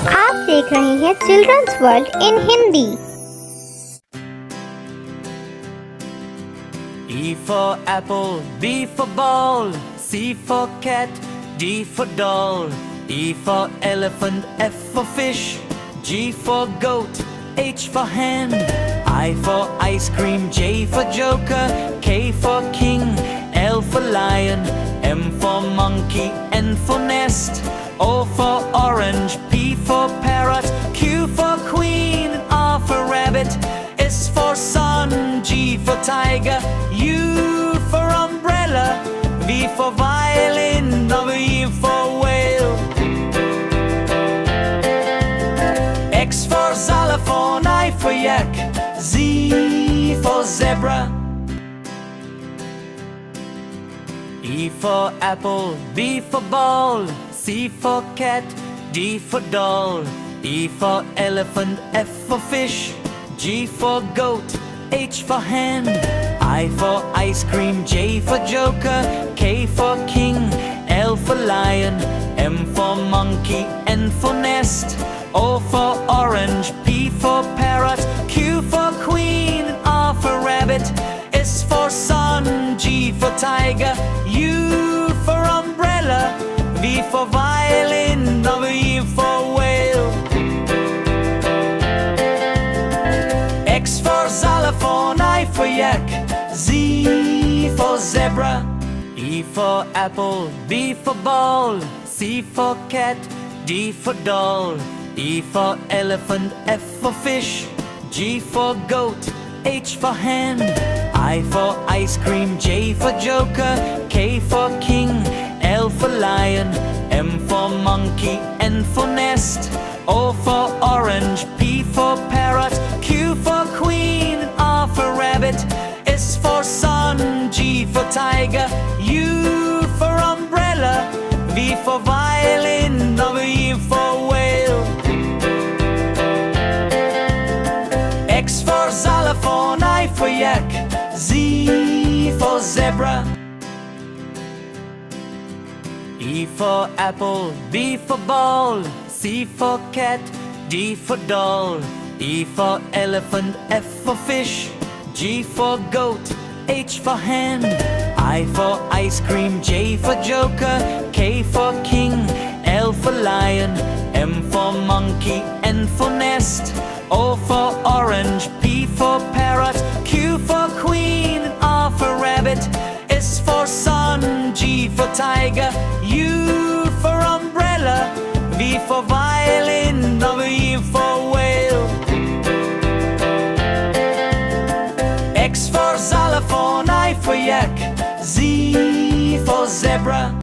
आप देख रहे हैं children's world in Hindi. E for apple, B for ball, C for cat, D for doll, E for elephant, F for fish, G for goat, H for hen, I for ice cream, J for joker, K for king, L for lion, M for monkey, N for nest, O for orange, P for parrot, Q for queen, R for rabbit, S for sun, G for tiger, U for umbrella, V for violin, W for whale, X for xylophone, I for yak, Z for zebra. E for apple, B for ball, C for cat, D for doll, E for elephant, F for fish, G for goat, H for hen, I for ice cream, J for joker, K for king, L for lion, M for monkey, N for nest, O for orange, P for parrot, Q for queen, R for rabbit, S for sun, G for tiger, U for umbrella, V for violin, W for whale, X for xylophone, I for yak, Z for zebra. E for apple, B for ball, C for cat, D for doll, E for elephant, F for fish, G for goat, H for hen, I for ice cream, J for joker, K for king, L for lion, M for monkey, N for nest, O for orange, P for parrot, Q for queen, R for rabbit, S for sun, G for tiger, U for umbrella, V for violin, W for whale, X for xylophone, I for yak, Z for zebra. E for apple, B for ball, C for cat, D for doll, E for elephant, F for fish, G for goat, H for hen, I for ice cream, J for joker, K for king, L for lion, M for monkey, N for nest, O for orange, P for parrot, Q for queen, R for rabbit, S for sun, G for tiger, U for umbrella, V for violin, W for whale, X for xylophone, I for yak, Z for zebra.